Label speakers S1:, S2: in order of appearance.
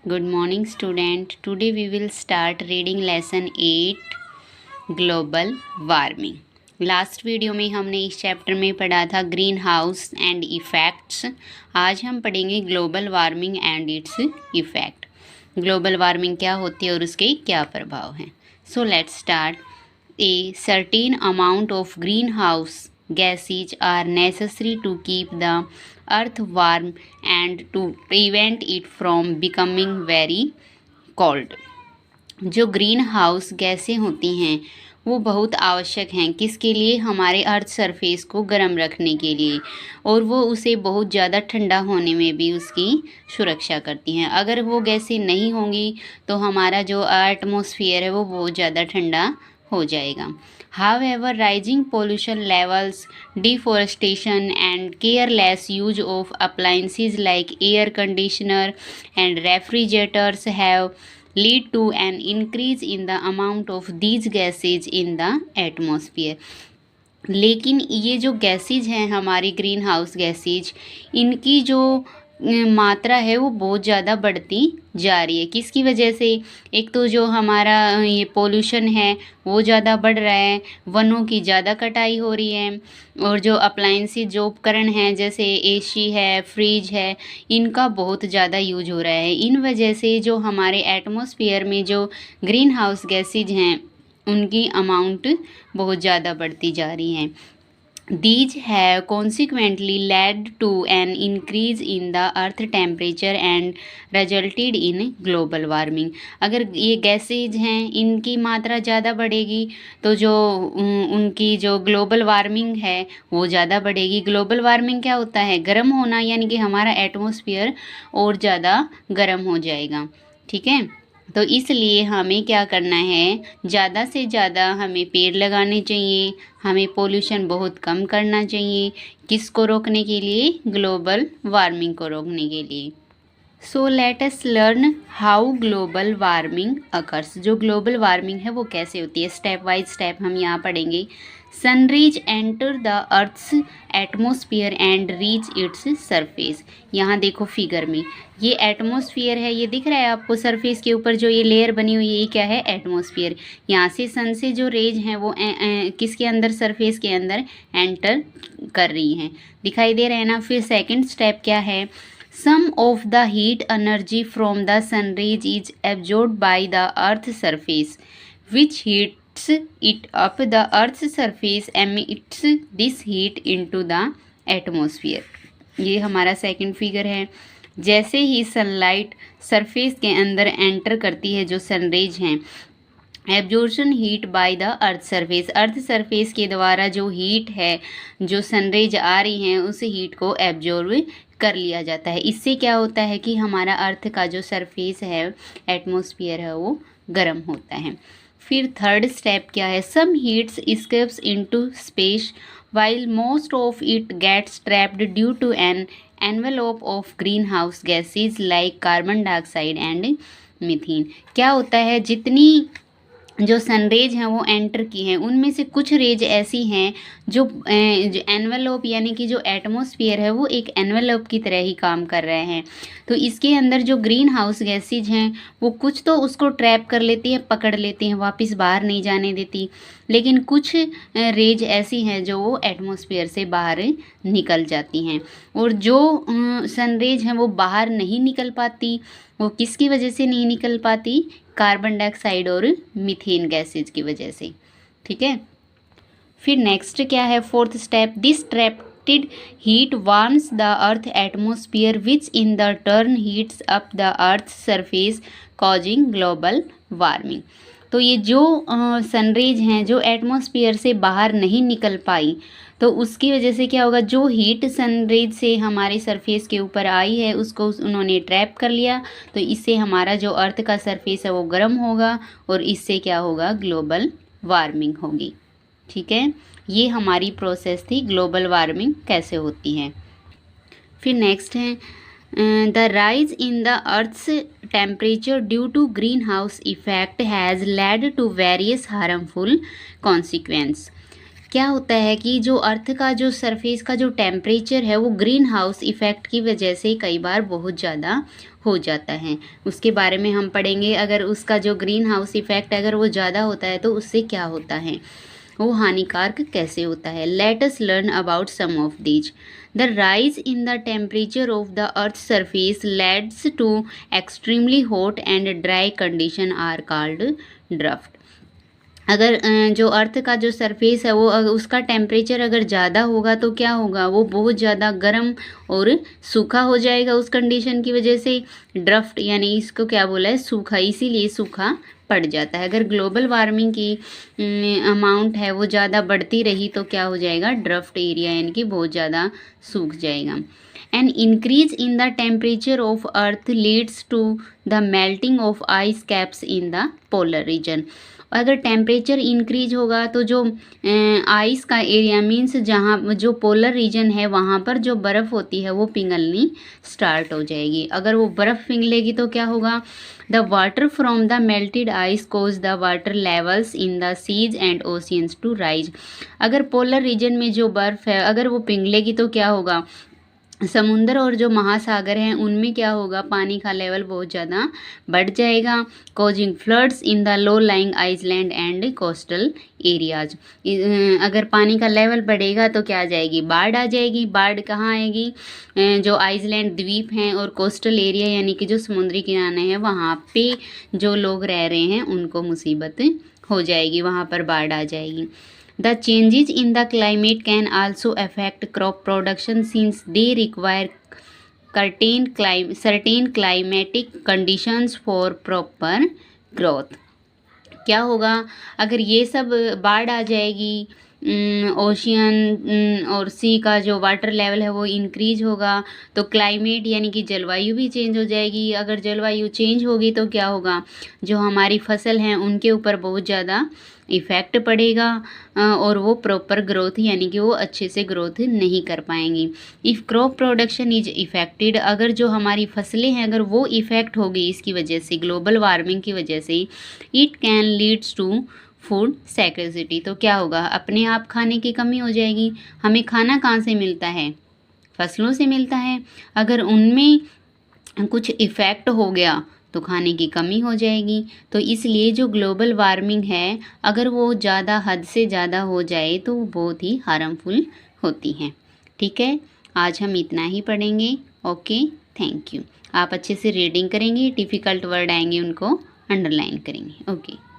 S1: Good morning, student. Today we will start reading lesson 8 global warming. Last video में हमने इस chapter में पढ़ा था ग्रीन हाउस एंड इफ़ेक्ट्स। आज हम पढ़ेंगे global warming and it's effect. Global warming क्या होती है और उसके क्या प्रभाव हैं। So let's start. A certain amount of green house gases are necessary to keep the earth warm and to prevent it from becoming very cold। जो green house गैसें होती हैं वो बहुत आवश्यक हैं। किसके लिए? हमारे अर्थ सरफेस को गर्म रखने के लिए, और वो उसे बहुत ज़्यादा ठंडा होने में भी उसकी सुरक्षा करती हैं। अगर वो गैसें नहीं होंगी तो हमारा जो एटमॉस्फेयर है वो बहुत ज़्यादा ठंडा हो जाएगा। However, rising pollution levels, deforestation and careless use of appliances like air conditioner and refrigerators have lead to an increase in the amount of these gases in the atmosphere। लेकिन ये जो गैसेज हैं हमारी ग्रीन हाउस गैसेज, इनकी जो मात्रा है वो बहुत ज़्यादा बढ़ती जा रही है। किसकी वजह से? एक तो जो हमारा ये पोल्यूशन है वो ज़्यादा बढ़ रहा है, वनों की ज़्यादा कटाई हो रही है, और जो अप्लायंसेस जो उपकरण हैं जैसे एसी है, फ्रिज है, इनका बहुत ज़्यादा यूज हो रहा है। इन वजह से जो हमारे एटमॉस्फेयर में जो ग्रीन हाउस गैसेज हैं उनकी अमाउंट बहुत ज़्यादा बढ़ती जा रही हैं। These have consequently led to an increase in the earth temperature and resulted in global warming। अगर ये गैसेज हैं इनकी मात्रा ज़्यादा बढ़ेगी तो जो उनकी जो ग्लोबल वार्मिंग है वो ज़्यादा बढ़ेगी। ग्लोबल वार्मिंग क्या होता है? गर्म होना, यानी कि हमारा एटमॉस्फेयर और ज़्यादा गर्म हो जाएगा। ठीक है, तो इसलिए हमें क्या करना है, ज़्यादा से ज़्यादा हमें पेड़ लगाने चाहिए, हमें पोल्यूशन बहुत कम करना चाहिए। किसको रोकने के लिए? ग्लोबल वार्मिंग को रोकने के लिए। So let us learn how global warming occurs. जो ग्लोबल वार्मिंग है वो कैसे होती है, स्टेप बाय स्टेप हम यहाँ पढ़ेंगे। Sunrays enter the earth's atmosphere and reach its surface. यहाँ देखो फिगर में ये एटमॉस्फेयर है, ये दिख रहा है आपको सरफेस के ऊपर जो ये लेयर बनी हुई है, ये क्या है? एटमॉस्फेयर। यहाँ से सन से जो रेज हैं वो किसके अंदर? सरफेस के अंदर एंटर कर रही हैं, दिखाई दे रहे हैं ना। फिर सेकंड स्टेप क्या है? Some of the heat energy from the sun rays is absorbed by the earth's surface, which heats it up. The earth's surface emits this heat into the atmosphere। ये हमारा सेकंड फिगर है। जैसे ही sunlight surface के अंदर enter करती है, जो sun rays हैं, absorption heat by the earth surface, earth surface के द्वारा जो हीट है, जो सनरेज आ रही हैं, उस हीट को एब्जॉर्ब कर लिया जाता है। इससे क्या होता है कि हमारा अर्थ का जो सरफेस है, एटमॉस्फेयर है, वो गर्म होता है। फिर थर्ड स्टेप क्या है? Some heats escapes into space while most of it gets trapped due to an envelope of greenhouse gases like carbon dioxide and methane। क्या होता है, जितनी जो सनरेज हैं वो एंटर की हैं, उनमें से कुछ रेज ऐसी हैं जो एनवेलोप, यानी कि जो एटमॉस्फेयर है वो एक एनवेलोप की तरह ही काम कर रहे हैं। तो इसके अंदर जो ग्रीन हाउस गैसेज हैं वो कुछ तो उसको ट्रैप कर लेती हैं, पकड़ लेती हैं, वापस बाहर नहीं जाने देती, लेकिन कुछ रेज ऐसी हैं जो वो एटमॉस्फेयर से बाहर निकल जाती हैं। और जो सनरेज हैं वो बाहर नहीं निकल पाती, वो किसकी वजह से नहीं निकल पाती? कार्बन डाइऑक्साइड और मीथेन गैसेज की वजह से। ठीक है, फिर नेक्स्ट क्या है? Fourth step. This trapped heat warms the earth atmosphere which in the turn heats up the earth surface causing global warming. तो ये जो सनरेज हैं जो एटमॉस्फेयर से बाहर नहीं निकल पाई, तो उसकी वजह से क्या होगा? जो हीट सनरेज से हमारे सरफेस के ऊपर आई है उसको उन्होंने ट्रैप कर लिया, तो इससे हमारा जो अर्थ का सरफेस है वो गर्म होगा, और इससे क्या होगा? ग्लोबल वार्मिंग होगी। ठीक है, ये हमारी प्रोसेस थी ग्लोबल वार्मिंग कैसे होती है। फिर नेक्स्ट है the rise in the earth's temperature due to green house effect has led to various harmful consequence. क्या होता है कि जो अर्थ का जो सरफेस का जो टेम्परेचर है वो ग्रीन हाउस इफ़ेक्ट की वजह से कई बार बहुत ज़्यादा हो जाता है। उसके बारे में हम पढ़ेंगे। अगर उसका जो ग्रीन हाउस इफ़ेक्ट अगर वो ज़्यादा होता है तो उससे क्या होता है, वो हानिकारक कैसे होता है। Let us learn about some of these. The rise in the temperature of the earth surface leads to extremely hot and dry condition are called drought. अगर जो अर्थ का जो सरफेस है वो उसका टेम्परेचर अगर ज़्यादा होगा तो क्या होगा, वो बहुत ज़्यादा गर्म और सूखा हो जाएगा उस कंडीशन की वजह से। ड्राफ्ट यानी इसको क्या बोला है, सूखा, इसीलिए सूखा पड़ जाता है। अगर ग्लोबल वार्मिंग की अमाउंट है वो ज़्यादा बढ़ती रही तो क्या हो जाएगा, ड्राफ्ट एरिया यानी कि बहुत ज़्यादा सूख जाएगा। An increase in the temperature of earth leads to the melting of ice caps in the polar region. अगर टेम्परेचर इंक्रीज होगा तो जो आइस का एरिया मीन्स जहाँ जो पोलर रीजन है वहाँ पर जो बर्फ़ होती है वो पिघलनी स्टार्ट हो जाएगी। अगर वो बर्फ़ पिघलेगी तो क्या होगा, the water from the melted ice cause the water levels in the seas and oceans to rise. अगर पोलर रीजन में जो बर्फ़ है अगर वो पिघलेगी तो क्या होगा, समुंदर और जो महासागर हैं उनमें क्या होगा, पानी का लेवल बहुत ज़्यादा बढ़ जाएगा। Causing floods in the low lying island and coastal areas. अगर पानी का लेवल बढ़ेगा तो क्या आ जाएगी, बाढ़ आ जाएगी। बाढ़ कहाँ आएगी, जो आइसलैंड द्वीप हैं और कोस्टल एरिया यानी कि जो समुद्री किनारे हैं वहाँ पे जो लोग रह रहे हैं उनको मुसीबत हो जाएगी, वहाँ पर बाढ़ आ जाएगी। The changes in the climate can also affect crop production since they require certain climatic conditions for proper growth। क्या होगा, अगर ये सब बाढ़ आ जाएगी, ओशियन और सी का जो वाटर लेवल है वो इंक्रीज होगा तो क्लाइमेट यानी कि जलवायु भी चेंज हो जाएगी। अगर जलवायु चेंज होगी तो क्या होगा, जो हमारी फसल हैं उनके ऊपर बहुत ज़्यादा इफ़ेक्ट पड़ेगा और वो प्रॉपर ग्रोथ यानी कि वो अच्छे से ग्रोथ नहीं कर पाएंगी। If crop production is affected, अगर जो हमारी फसलें हैं अगर वो इफ़ेक्ट होगी इसकी वजह से, ग्लोबल वार्मिंग की वजह से, it can leads to food scarcity. तो क्या होगा, अपने आप खाने की कमी हो जाएगी। हमें खाना कहाँ से मिलता है, फसलों से मिलता है। अगर उनमें कुछ इफ़ेक्ट हो गया तो खाने की कमी हो जाएगी। तो इसलिए जो ग्लोबल वार्मिंग है अगर वो ज़्यादा हद से ज़्यादा हो जाए तो वो बहुत ही हार्मफुल होती हैं। ठीक है, आज हम इतना ही पढ़ेंगे। Okay, thank you. आप अच्छे से रीडिंग करेंगे, डिफ़िकल्ट वर्ड आएंगे उनको अंडरलाइन करेंगे। ओके।